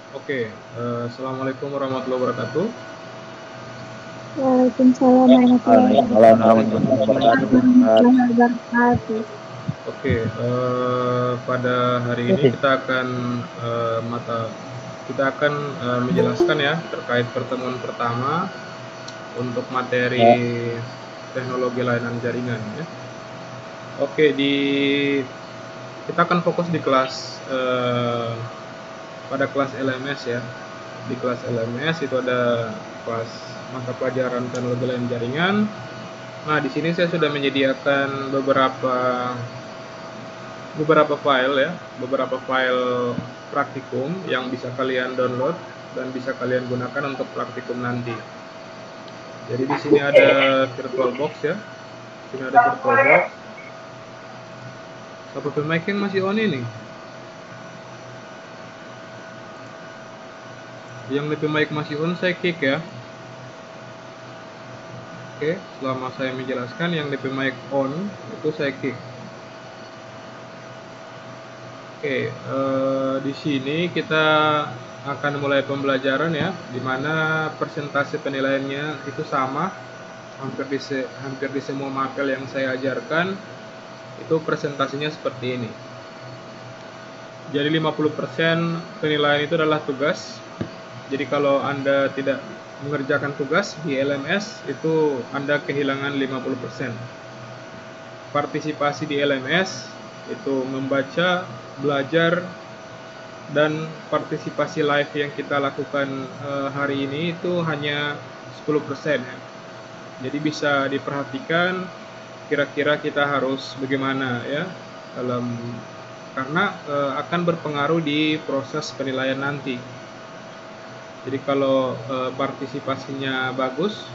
Oke, Assalamualaikum warahmatullahi wabarakatuh. Waalaikumsalam warahmatullahi Waalaikumsalam warahmatullahi wabarakatuh. wabarakatuh. Oke, pada hari ini kita akan menjelaskan ya terkait pertemuan pertama untuk materi teknologi layanan jaringan ya. Oke, kita akan fokus di pada kelas LMS ya. Di kelas LMS itu ada kelas mata pelajaran teknologi layanan jaringan. Nah, di sini saya sudah menyediakan beberapa file praktikum yang bisa kalian download dan bisa kalian gunakan untuk praktikum nanti. Jadi di sini ada VirtualBox ya. Di sini ada VirtualBox. Satu mic yang masih on ini. Yang lebih mic masih on saya kick ya. Oke, selama saya menjelaskan yang lebih mic on itu saya kick. Oke, di sini kita akan mulai pembelajaran ya, di mana persentase penilaiannya itu sama, hampir di semua mapel yang saya ajarkan itu presentasinya seperti ini. Jadi 50% penilaian itu adalah tugas. Jadi kalau Anda tidak mengerjakan tugas di LMS itu Anda kehilangan 50%. Partisipasi di LMS itu membaca, belajar, dan partisipasi live yang kita lakukan hari ini itu hanya 10% ya. Jadi bisa diperhatikan kira-kira kita harus bagaimana ya karena akan berpengaruh di proses penilaian nanti. Jadi kalau partisipasinya bagus,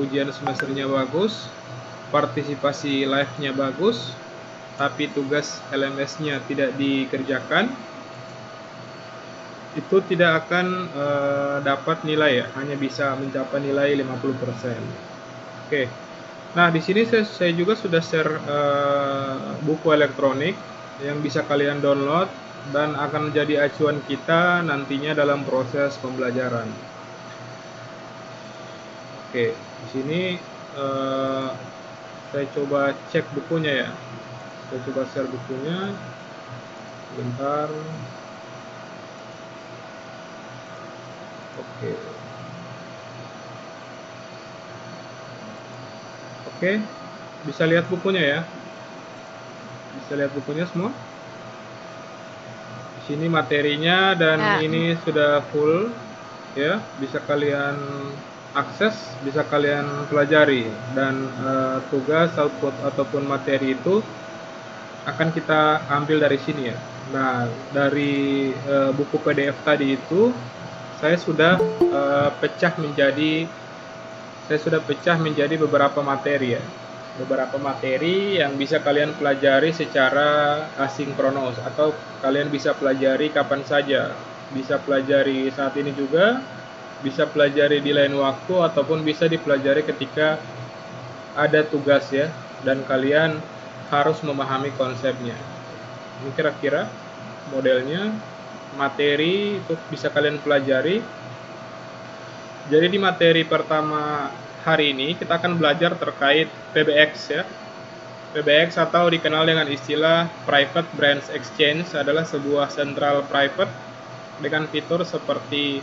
ujian semesternya bagus, partisipasi live-nya bagus, tapi tugas LMS-nya tidak dikerjakan, itu tidak akan dapat nilai ya, hanya bisa mencapai nilai 50%. Oke. Nah, di sini saya juga sudah share buku elektronik yang bisa kalian download dan akan menjadi acuan kita nantinya dalam proses pembelajaran. Oke, di sini saya coba cek bukunya ya. Saya coba share bukunya. Bentar. Oke. Oke, bisa lihat bukunya ya. Bisa lihat bukunya semua. Di sini materinya dan ini sudah full ya, bisa kalian akses, bisa kalian pelajari dan tugas, output ataupun materi itu akan kita ambil dari sini ya. Nah, dari buku PDF tadi itu saya sudah pecah menjadi beberapa materi ya. Beberapa materi yang bisa kalian pelajari secara asinkronos atau kalian bisa pelajari kapan saja. Bisa pelajari saat ini juga, bisa pelajari di lain waktu ataupun bisa dipelajari ketika ada tugas ya dan kalian harus memahami konsepnya. Ini kira-kira modelnya, materi itu bisa kalian pelajari. Jadi di materi pertama hari ini kita akan belajar terkait PBX ya. PBX atau dikenal dengan istilah Private Branch Exchange adalah sebuah central private dengan fitur seperti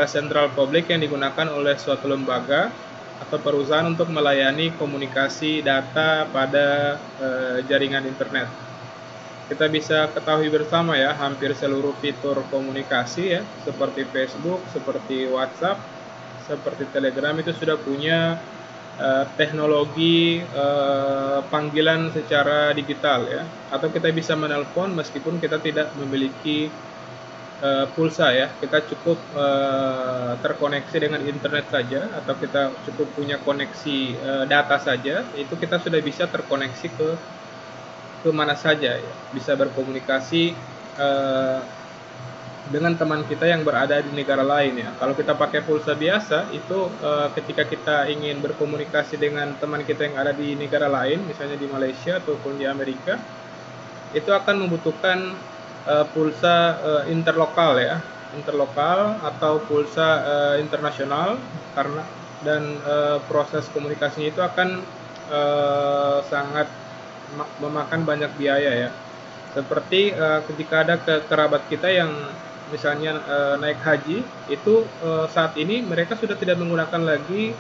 central public yang digunakan oleh suatu lembaga atau perusahaan untuk melayani komunikasi data pada jaringan internet. Kita bisa ketahui bersama ya, hampir seluruh fitur komunikasi ya, seperti Facebook, seperti WhatsApp, seperti Telegram itu sudah punya teknologi panggilan secara digital ya, atau kita bisa menelpon meskipun kita tidak memiliki pulsa ya, kita cukup terkoneksi dengan internet saja atau kita cukup punya koneksi data saja, itu kita sudah bisa terkoneksi ke mana saja ya, bisa berkomunikasi dengan teman kita yang berada di negara lain ya. Kalau kita pakai pulsa biasa itu ketika kita ingin berkomunikasi dengan teman kita yang ada di negara lain, misalnya di Malaysia ataupun di Amerika, itu akan membutuhkan pulsa interlokal ya. interlokal atau pulsa internasional, dan proses komunikasinya itu akan sangat memakan banyak biaya ya. Seperti ketika ada kerabat kita yang misalnya naik haji, itu saat ini mereka sudah tidak menggunakan lagi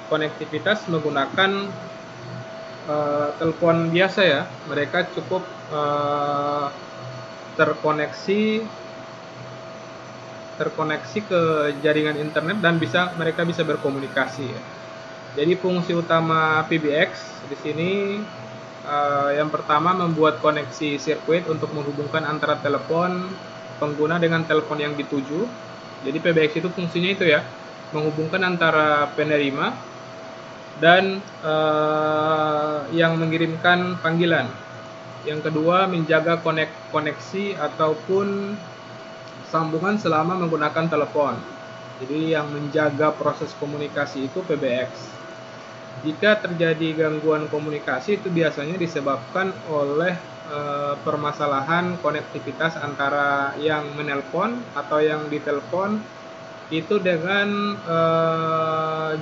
konektivitas menggunakan telepon biasa ya. Mereka cukup terkoneksi ke jaringan internet dan mereka bisa berkomunikasi ya. Jadi fungsi utama PBX di sini yang pertama membuat koneksi sirkuit untuk menghubungkan antara telepon pengguna dengan telepon yang dituju. Jadi PBX itu fungsinya itu ya, menghubungkan antara penerima dan yang mengirimkan panggilan. Yang kedua, menjaga koneksi ataupun sambungan selama menggunakan telepon. Jadi yang menjaga proses komunikasi itu PBX. Jika terjadi gangguan komunikasi itu biasanya disebabkan oleh permasalahan konektivitas antara yang menelpon atau yang ditelepon itu dengan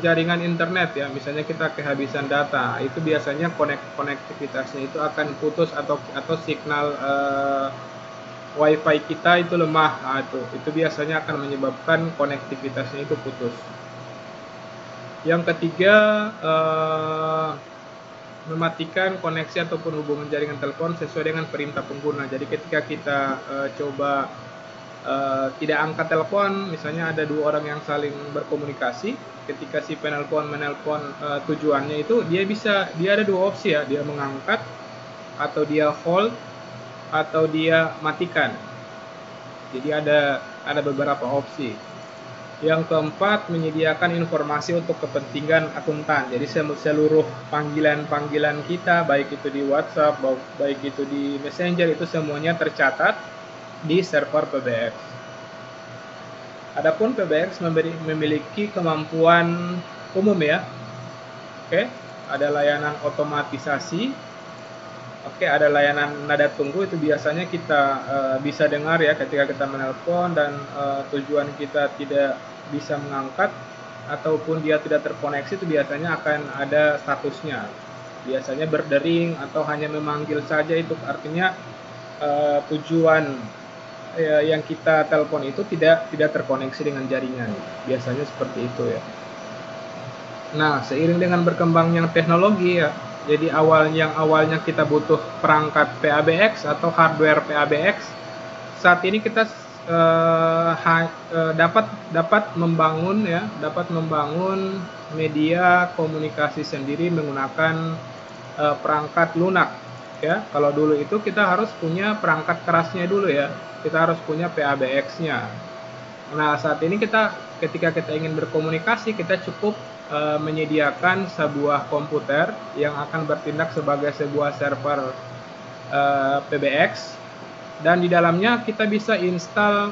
jaringan internet ya. Misalnya kita kehabisan data, itu biasanya konektivitasnya itu akan putus atau signal WiFi kita itu lemah. Nah, itu biasanya akan menyebabkan konektivitasnya itu putus. Yang ketiga, mematikan koneksi ataupun hubungan jaringan telepon sesuai dengan perintah pengguna. Jadi ketika kita coba tidak angkat telepon, misalnya ada dua orang yang saling berkomunikasi, ketika si penelpon menelpon tujuannya itu, dia ada dua opsi ya, dia mengangkat atau dia hold atau dia matikan. Jadi ada beberapa opsi. Yang keempat, menyediakan informasi untuk kepentingan akuntan. Jadi seluruh panggilan-panggilan kita, baik itu di WhatsApp, baik itu di Messenger, itu semuanya tercatat di server PBX. Adapun PBX memiliki kemampuan umum ya. Oke, ada layanan otomatisasi. Oke, ada layanan nada tunggu, itu biasanya kita bisa dengar ya ketika kita menelpon dan tujuan kita tidak bisa mengangkat ataupun dia tidak terkoneksi, itu biasanya akan ada statusnya. Biasanya berdering atau hanya memanggil saja, itu artinya tujuan yang kita telepon itu tidak terkoneksi dengan jaringan. Biasanya seperti itu ya. Nah, seiring dengan berkembangnya teknologi ya, jadi awalnya kita butuh perangkat PABX atau hardware PABX, saat ini kita dapat membangun media komunikasi sendiri menggunakan perangkat lunak ya. Kalau dulu itu kita harus punya perangkat kerasnya dulu ya, kita harus punya PABX-nya. Nah, saat ini ketika kita ingin berkomunikasi, kita cukup menyediakan sebuah komputer yang akan bertindak sebagai sebuah server PBX, dan di dalamnya kita bisa install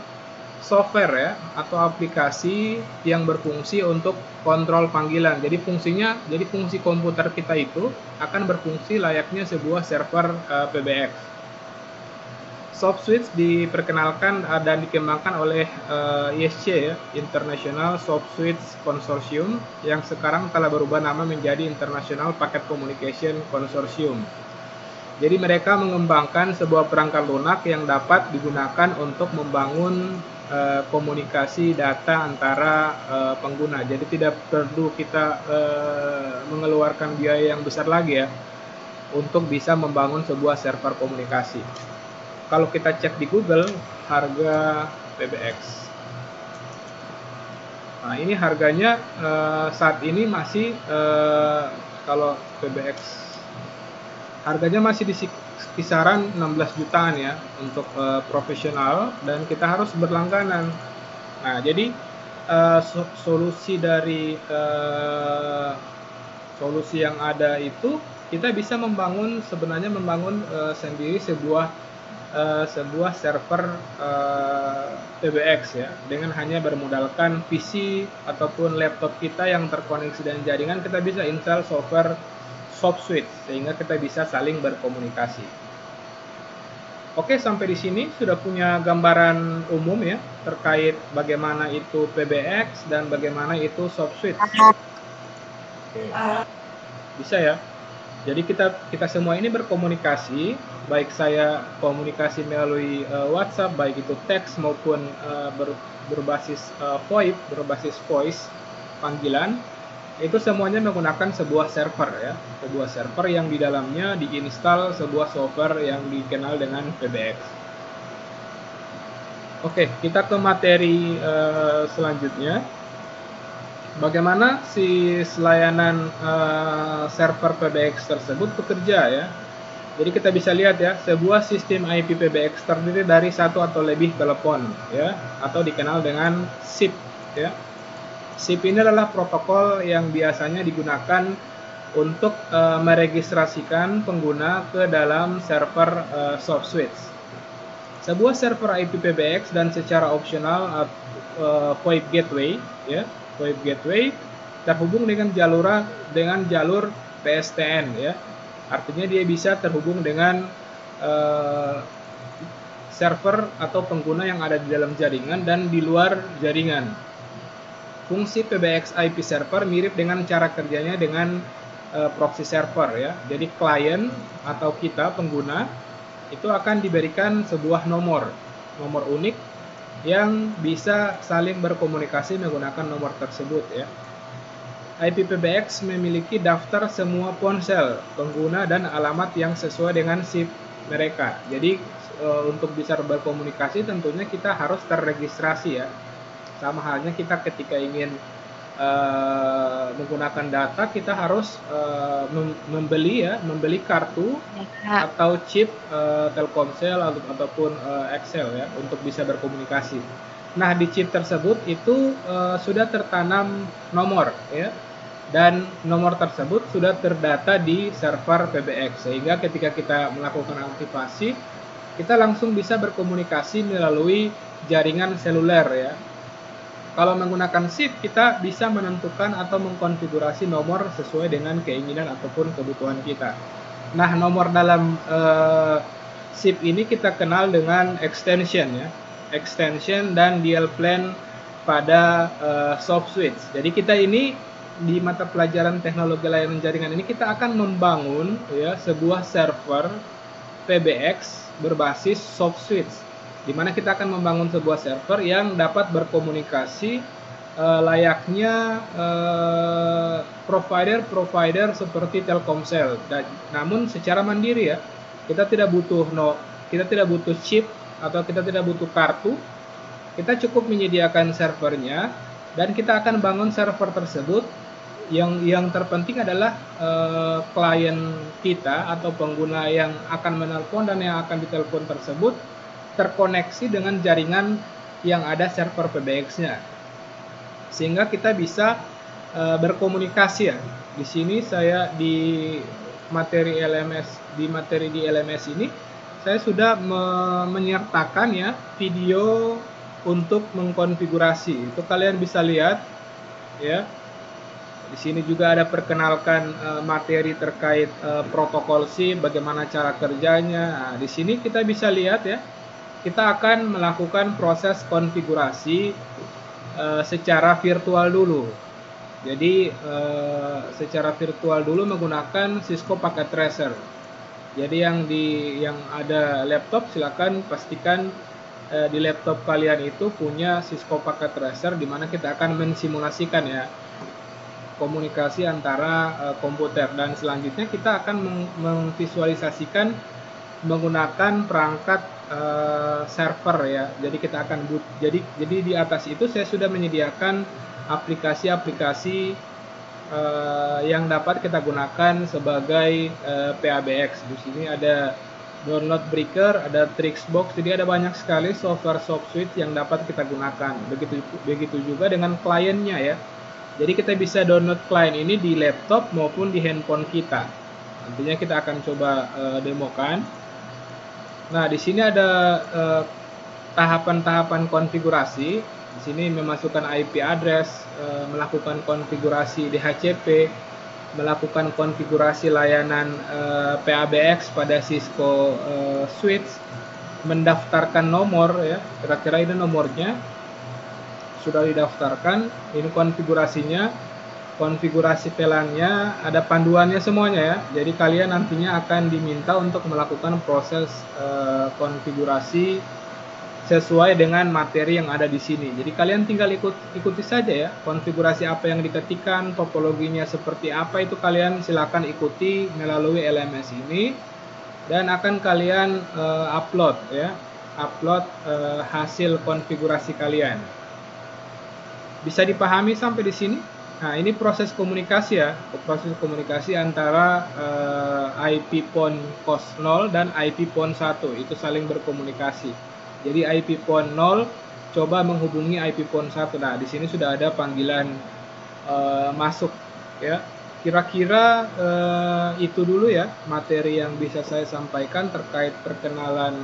software ya atau aplikasi yang berfungsi untuk kontrol panggilan. Jadi fungsi komputer kita itu akan berfungsi layaknya sebuah server PBX. SoftSwitch diperkenalkan dan dikembangkan oleh ISC ya, International SoftSwitch Consortium, yang sekarang telah berubah nama menjadi International Packet Communication Consortium. Jadi mereka mengembangkan sebuah perangkat lunak yang dapat digunakan untuk membangun komunikasi data antara pengguna. Jadi tidak perlu kita mengeluarkan biaya yang besar lagi ya untuk bisa membangun sebuah server komunikasi. Kalau kita cek di Google harga PBX, nah ini harganya saat ini masih kalau PBX harganya masih di kisaran 16 jutaan ya untuk profesional, dan kita harus berlangganan. Nah, jadi solusi yang ada itu kita bisa membangun sendiri sebuah server PBX ya, dengan hanya bermodalkan PC ataupun laptop kita yang terkoneksi dengan jaringan. Kita bisa install software SoftSwitch sehingga kita bisa saling berkomunikasi. Oke, sampai di sini sudah punya gambaran umum ya terkait bagaimana itu PBX dan bagaimana itu SoftSuite. Oke. Bisa ya. Jadi kita semua ini berkomunikasi, baik saya komunikasi melalui WhatsApp, baik itu teks maupun berbasis VoIP, berbasis voice panggilan, itu semuanya menggunakan sebuah server ya, sebuah server yang di dalamnya diinstal sebuah software yang dikenal dengan PBX. Oke, kita ke materi selanjutnya. Bagaimana si layanan server PBX tersebut bekerja ya. Jadi kita bisa lihat ya, sebuah sistem IP PBX terdiri dari satu atau lebih telepon ya, atau dikenal dengan SIP ya. SIP ini adalah protokol yang biasanya digunakan untuk meregistrasikan pengguna ke dalam server SoftSuite. Sebuah server IP PBX dan secara opsional VoIP gateway ya, VoIP gateway terhubung dengan jalur PSTN ya. Artinya dia bisa terhubung dengan server atau pengguna yang ada di dalam jaringan dan di luar jaringan. Fungsi PBX IP server mirip dengan cara kerjanya dengan proxy server ya. Jadi klien atau kita pengguna itu akan diberikan sebuah nomor unik yang bisa saling berkomunikasi menggunakan nomor tersebut ya. IP PBX memiliki daftar semua ponsel pengguna dan alamat yang sesuai dengan SIP mereka. Jadi untuk bisa berkomunikasi tentunya kita harus terregistrasi ya. Sama halnya kita ketika ingin menggunakan data, kita harus membeli kartu atau chip Telkomsel ataupun Excel ya untuk bisa berkomunikasi. Nah, di chip tersebut itu sudah tertanam nomor ya, dan nomor tersebut sudah terdata di server PBX, sehingga ketika kita melakukan aktivasi kita langsung bisa berkomunikasi melalui jaringan seluler ya. Kalau menggunakan SIP, kita bisa menentukan atau mengkonfigurasi nomor sesuai dengan keinginan ataupun kebutuhan kita. Nah, nomor dalam SIP ini kita kenal dengan extension ya, extension dan DL plan pada SoftSuite. Jadi kita ini di mata pelajaran teknologi layanan jaringan ini kita akan membangun ya sebuah server PBX berbasis SoftSuite, di mana kita akan membangun sebuah server yang dapat berkomunikasi layaknya provider seperti Telkomsel, namun secara mandiri ya. Kita tidak butuh chip atau kita tidak butuh kartu. Kita cukup menyediakan servernya dan kita akan bangun server tersebut. Yang terpenting adalah klien kita atau pengguna yang akan menelpon dan yang akan ditelepon tersebut terkoneksi dengan jaringan yang ada server PBX-nya, sehingga kita bisa berkomunikasi ya. Di sini saya di materi di LMS ini saya sudah menyertakan ya video untuk mengkonfigurasi. Itu kalian bisa lihat ya. Di sini juga ada perkenalkan materi terkait protokol SIP, bagaimana cara kerjanya. Nah, di sini kita bisa lihat ya. Kita akan melakukan proses konfigurasi secara virtual dulu. Jadi secara virtual dulu menggunakan Cisco Packet Tracer. Jadi yang ada laptop, silakan pastikan di laptop kalian itu punya Cisco Packet Tracer, di mana kita akan mensimulasikan ya komunikasi antara komputer, dan selanjutnya kita akan memvisualisasikan menggunakan perangkat server ya. Jadi kita akan jadi di atas itu saya sudah menyediakan aplikasi-aplikasi yang dapat kita gunakan sebagai PABX. Di sini ada Download Breaker, ada Trixbox. Jadi ada banyak sekali software SoftSuite yang dapat kita gunakan. Begitu juga dengan kliennya ya. Jadi kita bisa download klien ini di laptop maupun di handphone kita. Nantinya kita akan coba demokan. Nah, di sini ada tahapan-tahapan konfigurasi. Di sini memasukkan IP address, melakukan konfigurasi DHCP, melakukan konfigurasi layanan PABX pada Cisco Suite, mendaftarkan nomor ya, kira-kira ini nomornya sudah didaftarkan, ini konfigurasinya, konfigurasi VLAN-nya, ada panduannya semuanya ya. Jadi kalian nantinya akan diminta untuk melakukan proses konfigurasi sesuai dengan materi yang ada di sini. Jadi kalian tinggal ikuti saja ya, konfigurasi apa yang diketikkan, topologinya seperti apa, itu kalian silakan ikuti melalui LMS ini, dan akan kalian upload ya, upload hasil konfigurasi kalian. Bisa dipahami sampai di sini? Nah, ini proses komunikasi ya, proses komunikasi antara IP PON COS 0 dan IP PON 1, itu saling berkomunikasi. Jadi IP PON 0 coba menghubungi IP PON 1. Nah, di sini sudah ada panggilan masuk ya. Kira-kira itu dulu ya materi yang bisa saya sampaikan terkait perkenalan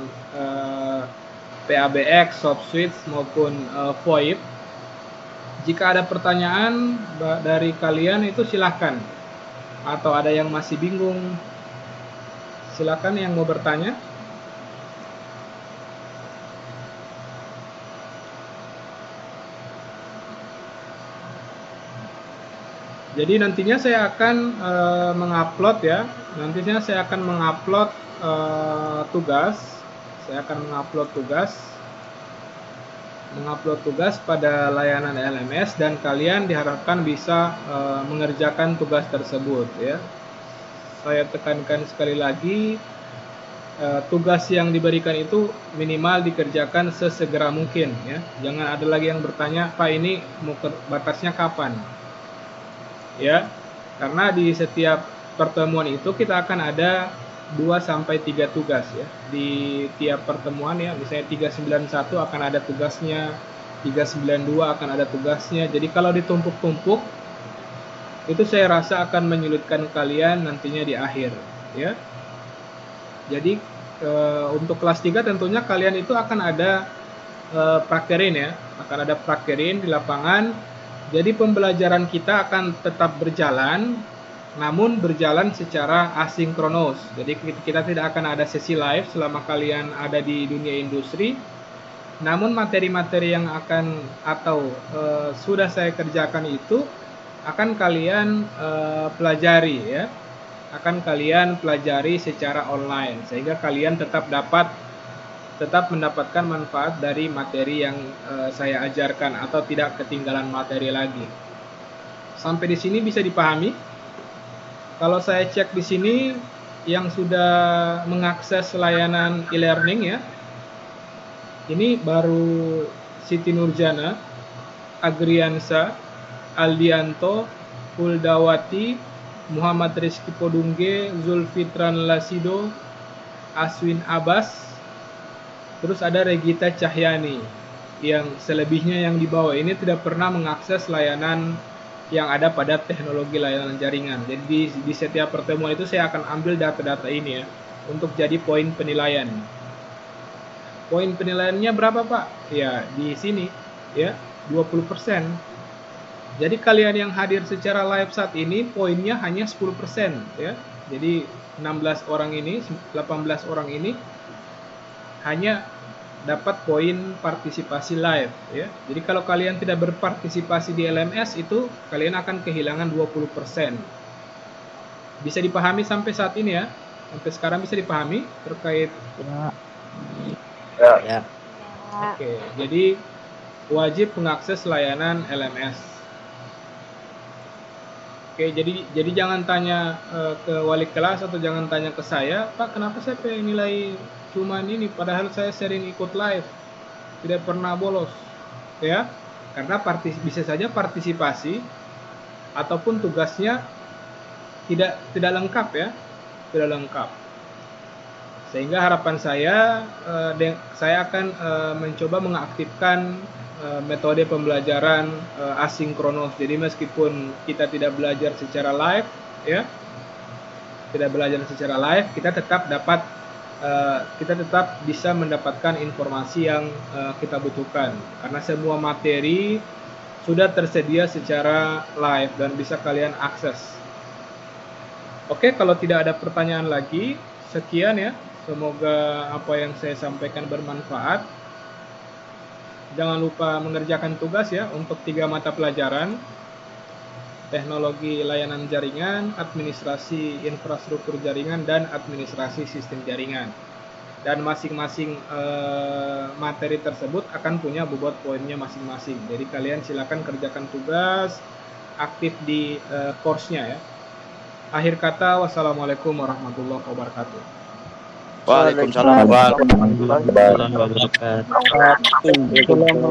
PABX, soft switch maupun VoIP. Jika ada pertanyaan dari kalian itu silahkan, atau ada yang masih bingung silahkan yang mau bertanya. Jadi nantinya saya akan mengupload ya, nantinya saya akan mengupload tugas, mengupload tugas pada layanan LMS, dan kalian diharapkan bisa mengerjakan tugas tersebut ya. Saya tekankan sekali lagi, tugas yang diberikan itu minimal dikerjakan sesegera mungkin ya. Jangan ada lagi yang bertanya, Pak ini batasnya kapan? Ya, karena di setiap pertemuan itu kita akan ada 2-3 tugas ya. Di tiap pertemuan ya, misalnya 391 akan ada tugasnya, 392 akan ada tugasnya. Jadi kalau ditumpuk-tumpuk itu saya rasa akan menyulitkan kalian nantinya di akhir ya. Jadi untuk kelas 3 tentunya kalian itu akan ada prakerin ya, akan ada prakerin di lapangan. Jadi pembelajaran kita akan tetap berjalan, namun berjalan secara asinkronos. Jadi kita tidak akan ada sesi live selama kalian ada di dunia industri. Namun materi-materi yang akan atau sudah saya kerjakan itu akan kalian pelajari ya, akan kalian pelajari secara online, sehingga kalian tetap mendapatkan manfaat dari materi yang saya ajarkan atau tidak ketinggalan materi lagi. Sampai di sini bisa dipahami? Kalau saya cek di sini yang sudah mengakses layanan e-learning ya, ini baru Siti Nurjana, Agriansa, Aldianto, Huldawati, Muhammad Rizky Podungge, Zulfitran Lasido, Aswin Abbas. Terus ada Regita Cahyani, yang selebihnya yang di bawah ini tidak pernah mengakses layanan yang ada pada teknologi layanan jaringan. Jadi di setiap pertemuan itu saya akan ambil data-data ini ya, untuk jadi poin penilaian. Poin penilaiannya berapa Pak? Ya di sini ya, 20%. Jadi kalian yang hadir secara live saat ini poinnya hanya 10% ya. Jadi 18 orang ini hanya dapat poin partisipasi live ya. Jadi kalau kalian tidak berpartisipasi di LMS itu kalian akan kehilangan 20%. Bisa dipahami sampai saat ini ya? Sampai sekarang bisa dipahami terkait Ya. Oke, jadi wajib mengakses layanan LMS. Oke, jadi jangan tanya ke wali kelas atau jangan tanya ke saya, Pak kenapa saya pengen nilai cuman ini, padahal saya sering ikut live, tidak pernah bolos, ya, karena bisa saja partisipasi ataupun tugasnya tidak lengkap ya, tidak lengkap. Sehingga harapan saya akan mencoba mengaktifkan metode pembelajaran asinkronos. Jadi meskipun kita tidak belajar secara live, ya, kita tetap bisa mendapatkan informasi yang kita butuhkan, karena semua materi sudah tersedia secara live dan bisa kalian akses. Oke, kalau tidak ada pertanyaan lagi, sekian ya. Semoga apa yang saya sampaikan bermanfaat. Jangan lupa mengerjakan tugas ya untuk 3 mata pelajaran. Teknologi layanan jaringan, administrasi infrastruktur jaringan, dan administrasi sistem jaringan. Dan masing-masing materi tersebut akan punya bobot poinnya masing-masing. Jadi kalian silakan kerjakan tugas aktif di course-nya ya. Akhir kata, wassalamualaikum warahmatullahi wabarakatuh. Waalaikumsalam warahmatullahi wabarakatuh. Waalaikumsalam warahmatullahi wabarakatuh.